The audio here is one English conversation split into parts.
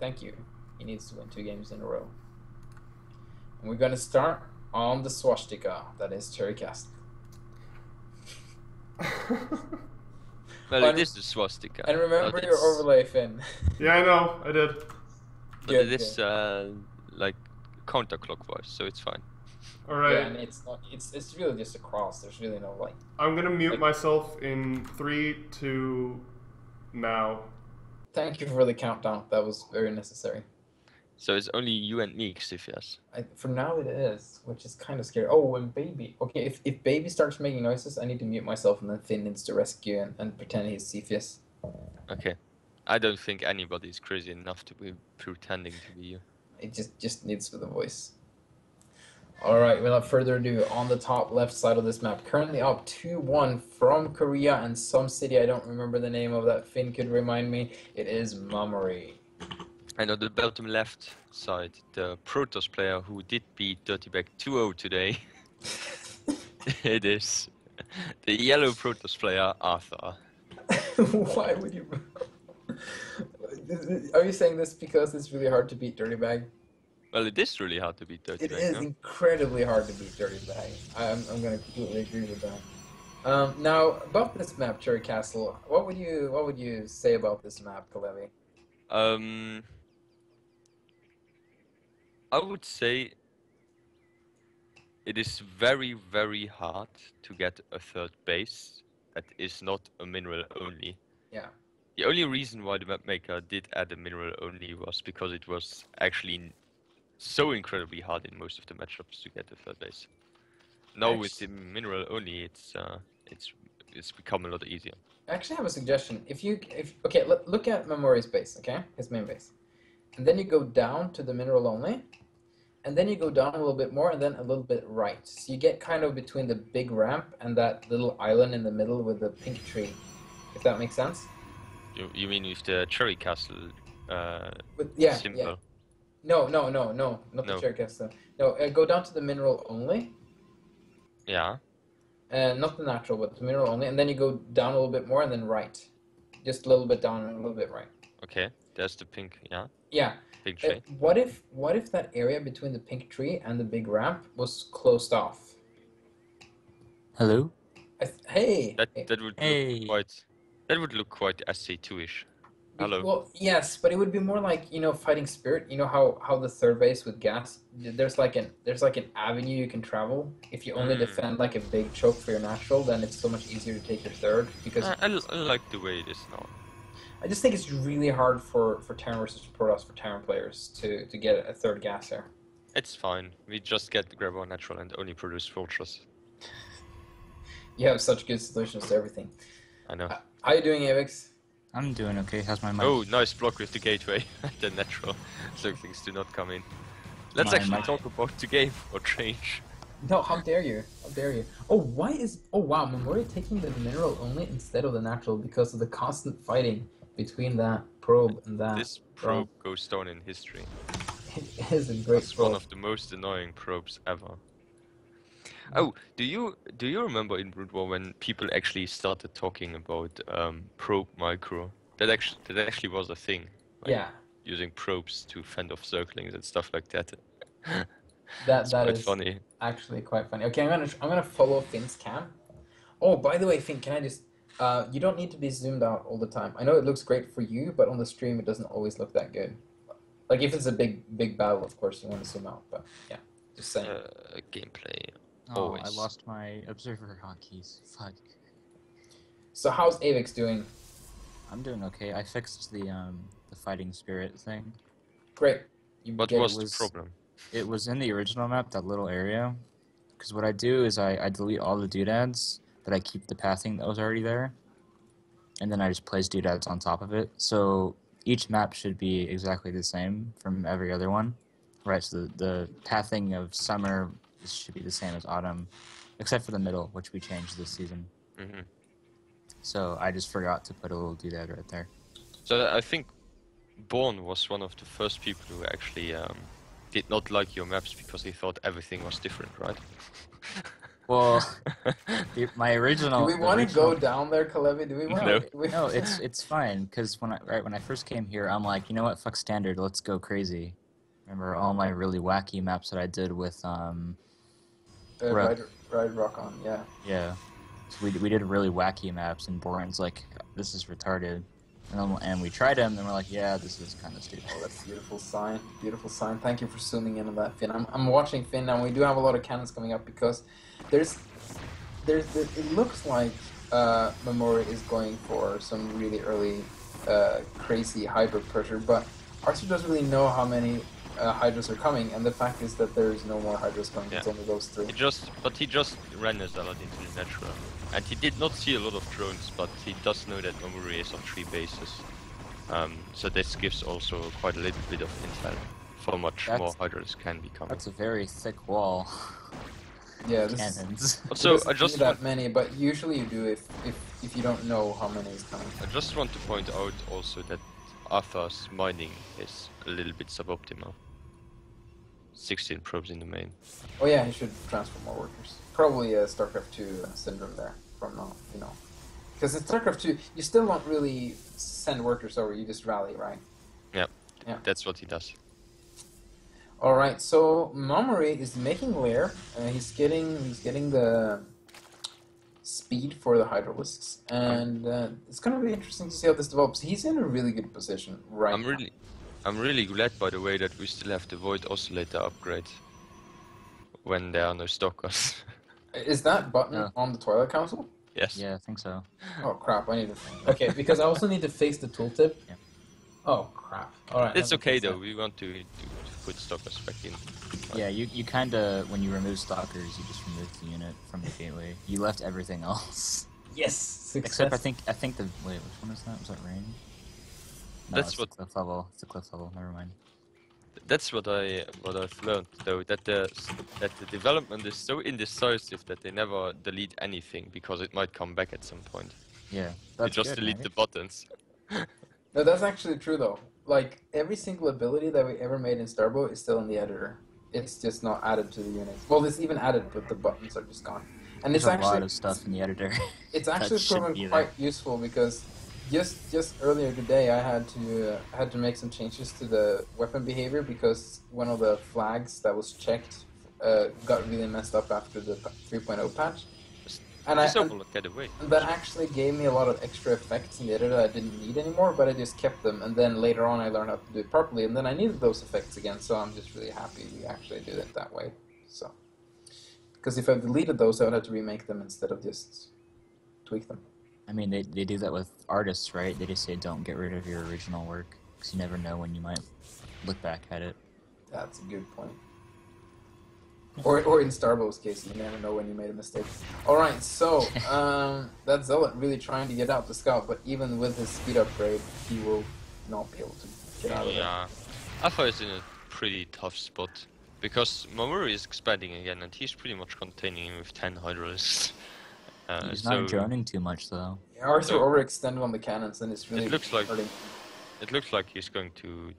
Thank you. He needs to win 2 games in a row. And we're gonna start on the swastika, that is Cherry Castle. Well, it is the swastika. And remember your overlay, Finn. Yeah, I know, I did. But it is like counterclockwise, so it's fine. Alright. Yeah, and it's not. It's really just a cross. There's really no like. I'm gonna mute myself in 3, 2, now. Thank you for the countdown. That was very necessary. So it's only you and me, Xifias. For now it is, which is kind of scary. Oh, and Baby. Okay, if Baby starts making noises, I need to mute myself, and then Finn needs to rescue and pretend he's Cepheus. Okay. I don't think anybody is crazy enough to be pretending to be you. It just needs with a voice. Alright, without further ado, on the top left side of this map, currently up 2-1 from Korea and some city I don't remember the name of that Finn could remind me. It is Mamuri. And on the bottom left side, the Protoss player who did beat Dirtybag 2-0 today. It is the yellow Protoss player, Arthur. Why would you... Are you saying this because it's really hard to beat Dirtybag? Well, it is really hard to beat Dirtybag. It is incredibly hard to beat Dirtybag. I'm going to completely agree with that. Now, about this map, Cherry Castle, what would you say about this map, Kalevi? I would say it is very, very hard to get a third base that is not a mineral only. Yeah. The only reason why the map maker did add a mineral only was because it was actually so incredibly hard in most of the matchups to get a third base. Now with the mineral only, it's become a lot easier. I actually have a suggestion. Okay, look at Mamori's base, okay, his main base, and then you go down to the mineral only, and then you go down a little bit more, and then a little bit right. So you get kind of between the big ramp and that little island in the middle with the pink tree, if that makes sense. You mean with the Cherry Castle symbol? Yeah. No, not the Cherry Castle. No, go down to the mineral only. Yeah. Not the natural, but the mineral only, and then you go down a little bit more, and then right. Just a little bit down and a little bit right. Okay, there's the pink, yeah? Yeah. Pink tree. What if that area between the pink tree and the big ramp was closed off? Hello? Hey! That would look quite SC2-ish. Hello. Well, yes, but it would be more like, fighting spirit. You know how the third base with gas, there's like an avenue you can travel. If you only defend like a big choke for your natural, then it's so much easier to take your third because I like the way it is now. I just think it's really hard for Terran versus Protoss for Terran players to get a third gas here. It's fine. We just get grab our natural and only produce Fortress. You have such good solutions to everything. I know. How you doing, Avix? I'm doing okay. How's my mic? Oh, nice block with the gateway. The natural. So things do not come in. Let's actually talk about the game or change. No, how dare you? How dare you? Oh, wow, Mamuri taking the mineral only instead of the natural because of the constant fighting between that probe and that. This probe goes down in history. It is a great It's probe. one of the most annoying probes ever. Oh, do you remember in Brood War when people actually started talking about probe micro? That actually was a thing. Like yeah. Using probes to fend off circlings and stuff like that. That is funny. Actually quite funny. Okay, I'm gonna follow Finn's cam. Oh, by the way, Finn, can I just you don't need to be zoomed out all the time. I know it looks great for you, but on the stream it doesn't always look that good. Like if it's a big battle, of course you want to zoom out, but yeah, just saying. Gameplay. Oh, Always. I lost my observer hotkeys. Fuck. So how's Avix doing? I'm doing okay. I fixed the fighting spirit thing. Great. What was the problem? It was in the original map, that little area. Because what I do is I delete all the doodads, but I keep the pathing that was already there. And then I just place doodads on top of it. So each map should be exactly the same from every other one. Right, so the pathing of summer should be the same as autumn, except for the middle, which we changed this season. Mm-hmm. So I just forgot to put a little doodad right there. So I think Born was one of the first people who actually did not like your maps because he thought everything was different, right? Well, my Do original. we the want to original- go down there, Kalevi? Do we want No. to? No, it's fine because when I first came here, I'm like, you know what, fuck standard, let's go crazy. Remember all my really wacky maps that I did with Rook. Ride Rock on, yeah. Yeah, so we did really wacky maps, and Boren's like, this is retarded, and we tried him, and we're like, yeah, this is kind of stupid. Oh, that's a beautiful sign. Beautiful sign. Thank you for zooming in on that, Finn. I'm watching Finn now. We do have a lot of cannons coming up because it looks like Mamuri is going for some really early crazy Hydra pressure, but Arthur doesn't really know how many Hydras are coming, and the fact is that there's no more Hydras coming. Yeah. It's only those three. He just ran his a lot into the natural. And he did not see a lot of drones, but he does know that Mamuri is on 3 bases. So this gives also quite a little bit of intel for much more Hydras can be coming. That's a very thick wall. Yeah, Cannons. Also, I just that many, but usually you do if you don't know how many is coming. I just want to point out also that Arthur's mining is a little bit suboptimal. 16 probes in the main. Oh yeah, he should transfer more workers. Probably a StarCraft 2 syndrome there from now, you know. Because in StarCraft 2, you still don't really send workers over, you just rally, right? Yeah, yeah. That's what he does. Alright, so Mamuri is making lair. He's getting the speed for the Hydralisks, and it's going to be interesting to see how this develops. He's in a really good position right now. I'm really glad, by the way, that we still have the Void Oscillator upgrade when there are no stalkers. Is that button on the Twilight Council? Yes. Yeah, I think so. Oh crap! I need to. Okay, because I also need to fix the tooltip. Yeah. Oh crap! All right. It's okay though. We want to put stalkers back in. Yeah, you kind of, when you remove stalkers, you just remove the unit from the gateway. You left everything else. Yes. Success. Except I think the which one is that? Was that range? No, That's it's what- the cliff level. It's the cliff level. Never mind. That's what I've learned though, that the development is so indecisive that they never delete anything because it might come back at some point. Yeah, They that's just good, delete right? the buttons. No, that's actually true though. Like every single ability that we ever made in Starbow is still in the editor. It's just not added to the unit. Well, it's even added, but the buttons are just gone. And There's it's a actually lot of stuff in the editor. it's that actually should proven be quite there. useful because just earlier today I had to make some changes to the weapon behavior because one of the flags that was checked got really messed up after the 3.0 patch. And Just overlook get away. and that actually gave me a lot of extra effects in the editor that I didn't need anymore, but I just kept them. And then later on I learned how to do it properly, and then I needed those effects again, so I'm just really happy we actually did it that way. So, because if I deleted those, I would have to remake them instead of just tweak them. I mean, they do that with artists, right? They just say don't get rid of your original work because you never know when you might look back at it. That's a good point. Or in Starbow's case, you never know when you made a mistake. Alright, so, that Zealot really trying to get out the scout, but even with his speed upgrade, he will not be able to get out of there. Yeah, Alpha is in a pretty tough spot because Mamuri is expanding again, and he's pretty much containing him with 10 Hydralisks. He's so not droning too much though. Arthur So- overextended on the cannons, and it's really looks like- hurting. it looks like he's going to.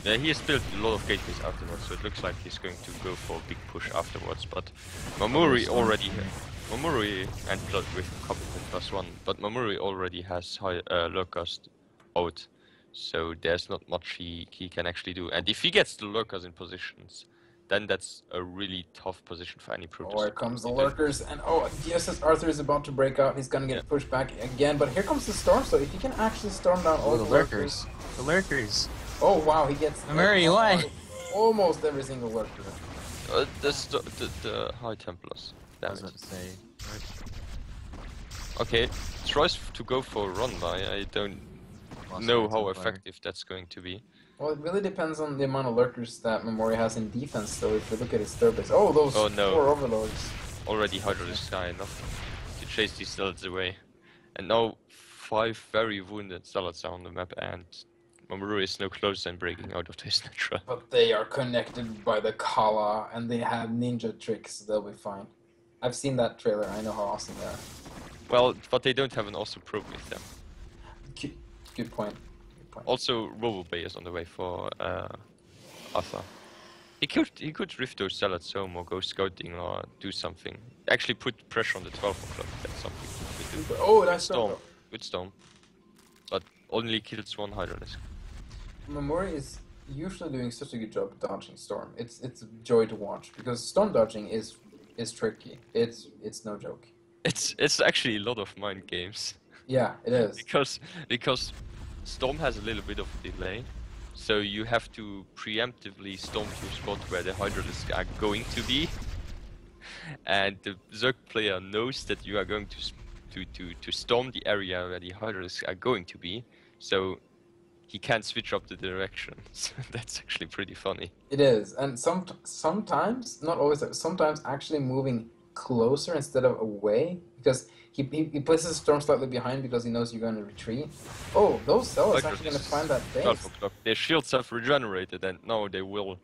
Yeah, he has built a lot of gateways afterwards, so it looks like he's going to go for a big push afterwards. But Mamuri and Blood with Competent +1, but Mamuri already has high lurkers out, so there's not much he can actually do. And if he gets the lurkers in positions, then that's a really tough position for any Protoss. Oh, here comes the lurkers, and just as Arthur is about to break out, he's gonna get pushed back again. But here comes the storm, so if he can actually storm down all Oh, the the lurkers. lurkers. The lurkers. Oh wow, he gets Mamuri, why? almost every single lurker. The High Templars. I Damn was it. about to say. Okay, tries to go for a run by. I don't Lost know High how Templar. effective that's going to be. Well, it really depends on the amount of lurkers that Mamori has in defense, though, if you look at his third base. Oh, those Oh, no. 4 overlords. Already Hydralisks are enough to chase these zealots away. And now 5 very wounded zealots are on the map, and Mamuru is no closer than breaking out of this natural. But they are connected by the Kala, and they have ninja tricks. They'll be fine. I've seen that trailer. I know how awesome they are. Well, but they don't have an awesome probe with them. Good point. Good point. Also, Robo Bay is on the way for Arthur. He could rift those salads home or go scouting or do something. Actually put pressure on the 12 o'clock. That's something he could do. Oh, Good that's storm. Good storm. But only kills one Hydralisk. Mamuri is usually doing such a good job dodging storm. It's a joy to watch because storm dodging is tricky. It's no joke. It's actually a lot of mind games. Yeah, it is. because storm has a little bit of delay, so you have to preemptively storm to a spot where the Hydralisks are going to be, and the Zerg player knows that you are going to storm the area where the Hydralisks are going to be, so he can't switch up the direction. So that's actually pretty funny. It is, and sometimes, not always, sometimes actually moving closer instead of away, because he places storm slightly behind because he knows you're going to retreat. Oh, those cells are actually going to find that base. 12 o'clock. Their shields have regenerated, and now they will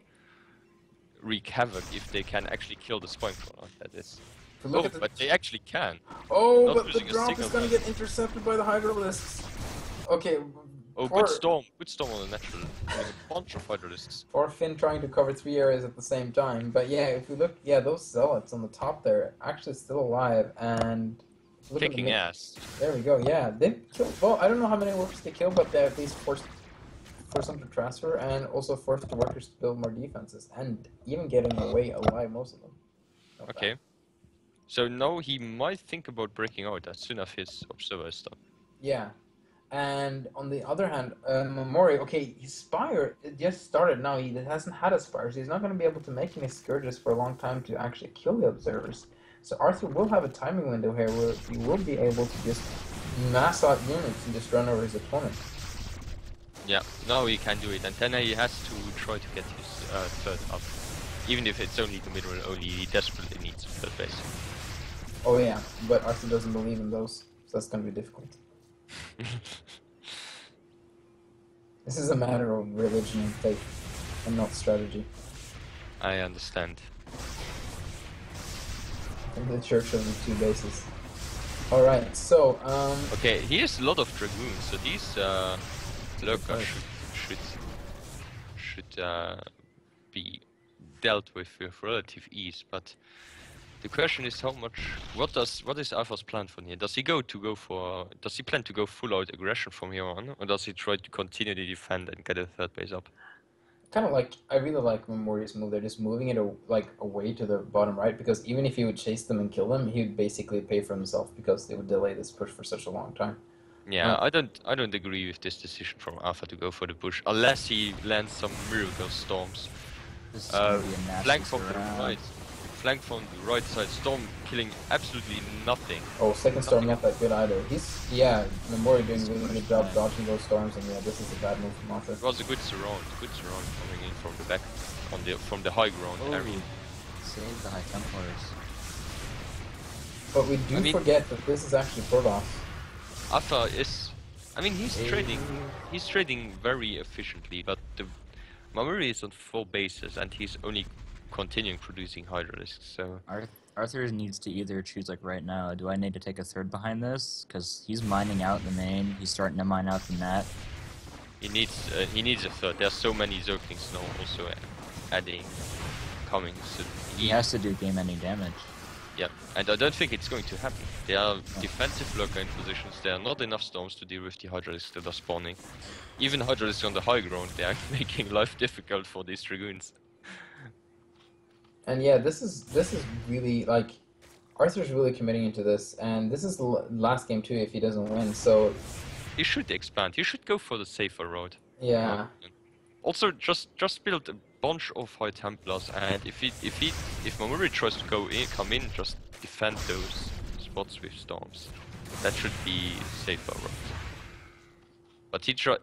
wreak havoc if they can actually kill the spine crawler. That is. If you look Oh, at the- but they actually can. Oh, Not but the losing a drop is single going to man. get intercepted by the Hydralisks. Okay. Oh, poor- good storm on the natural. There's a bunch of Hydralisks. Or Finn trying to cover 3 areas at the same time. But yeah, if we look, yeah, those zealots on the top there are actually still alive and look at the Kicking ass. There we go. Yeah, they killed. Well, I don't know how many workers they killed, but they at least forced them to transfer and also forced the workers to build more defenses and even getting away alive, most of them. Not bad. Okay. So now he might think about breaking out as soon as his observer is done. Yeah. And on the other hand, Mamuri, okay, his Spire it just started now. He hasn't had a Spire, so he's not going to be able to make any Scourges for a long time to actually kill the observers. So Arthur will have a timing window here where he will be able to just mass out units and just run over his opponent. Yeah, now he can do it, and then he has to try to get his third up. Even if it's only the mineral only, he desperately needs a third base. Oh yeah, but Arthur doesn't believe in those, so that's going to be difficult. This is a matter of religion and faith, and not strategy. I understand. In the Church of the Two Bases. Alright, so, Okay, he has a lot of dragoons, so these lurkers should be dealt with relative ease. But the question is how much. What is Alpha's plan from here? Does he plan to go full out aggression from here on, or does he try to continue to defend and get a third base up? kind of like, I really like Mamuri's move. They're just moving it away to the bottom right, because even if he would chase them and kill them, he would basically pay for himself because they would delay this push for such a long time. Yeah, I don't agree with this decision from Alpha to go for the push unless he lands some miracle storms. This is gonna be a nasty Flank from the surround. right. Flank from the right side. Storm killing absolutely nothing. Oh, second storm not that good either. Mamuri doing a really good job dodging those storms, and yeah, this is a bad move from Arthur. It was a good surround coming in from the back, from the high ground Oh, area. save the High Templars. But we do forget that this is actually Protoss. Alpha is, he's trading very efficiently, but the Mamuri is on 4 bases and he's only continuing producing Hydralisks, so... Arthur needs to either choose, like right now, do I need to take a third behind this? Because he's mining out the main, he's starting to mine out the net. He needs a third. There's so many Zerglings now also coming, so He has to do game-ending damage. yeah, and I don't think it's going to happen. There are defensive lurker in positions, there are not enough storms to deal with the Hydralisks that are spawning. Even Hydralisks on the high ground, they are making life difficult for these Dragoons. And yeah, this is really, like, Arthur's really committing into this, and this is the last game too if he doesn't win, so... You should expand, you should go for the safer road. Yeah. Also, just build a bunch of High Templars, and if Mamuri tries to come in, just defend those spots with storms. That should be safer road. But he tries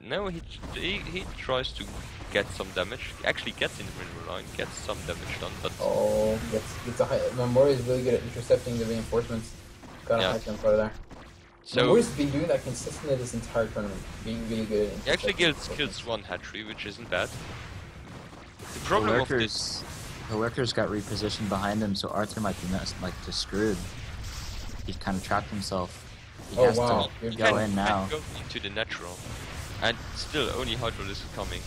to get some damage. He actually gets in the mineral line, gets some damage done, but... Oh, Mamuri is really good at intercepting the reinforcements. Got a high Templar there. So Mamuri's been doing that consistently this entire tournament, being really good at he actually intercepting kills one hatchery, which isn't bad. The The problem of this... lurkers got repositioned behind him, so Arthur might be just screwed. He's kind of trapped himself. He Oh, has wow. to He go in now. Go into the natural. And still, only Hydralisk coming.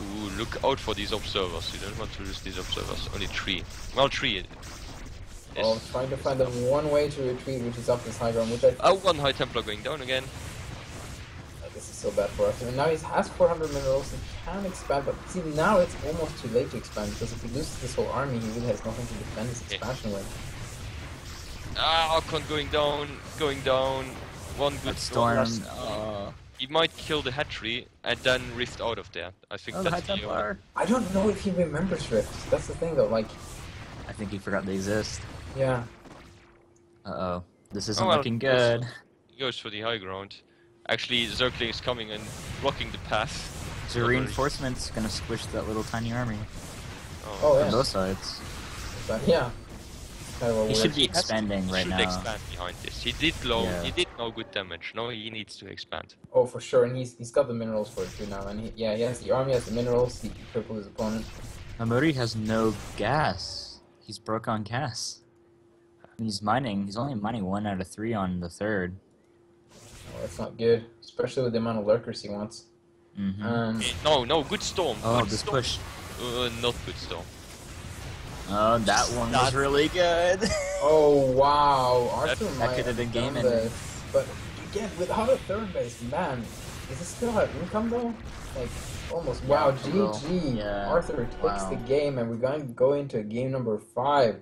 Ooh, look out for these observers. You don't want to lose these observers. Only 3. Well, 3. Oh, trying to find the one way to retreat, which is up this high ground, which I... Oh, one High Templar going down again. This is so bad for us. And now he has 400 minerals, he can expand, but see, now it's almost too late to expand, because if he loses this whole army, he really has nothing to defend his expansion with. Ah, Archon going down. One good Storm. He might kill the hatchery and then rift out of there. I think the High that's the Templar. I don't know if he remembers rifts. That's the thing, though. Like, I think he forgot they exist. yeah. Uh-oh. This isn't Oh, well, looking good. He goes for the high ground. Actually, Zergling is coming and blocking the path. So reinforcements gonna squish that little tiny army Oh, on yeah. both sides. But, yeah. Kind of a He should weird- be expanding He right should now. expand behind this. He did low. Yeah. He did no good damage. Now he needs to expand. Oh, for sure, and he's got the minerals for it too now, and he has the army, has the minerals, he can cripple his opponent. Mamuri has no gas. He's broke on gas. And he's mining. He's only mining 1 out of 3 on the 3rd. Oh, that's not good, especially with the amount of lurkers he wants. Mm-hmm. No, good storm. Oh, good this storm. push. Not good storm. Oh, that one was really good. Oh wow, Arthur That might could have been game done ending. this, but again, without a third base, man, is this still have income though? Like, almost. Wow, Yeah, a little. GG. Yeah, Arthur takes wow. the game, and we're going to go into game number 5.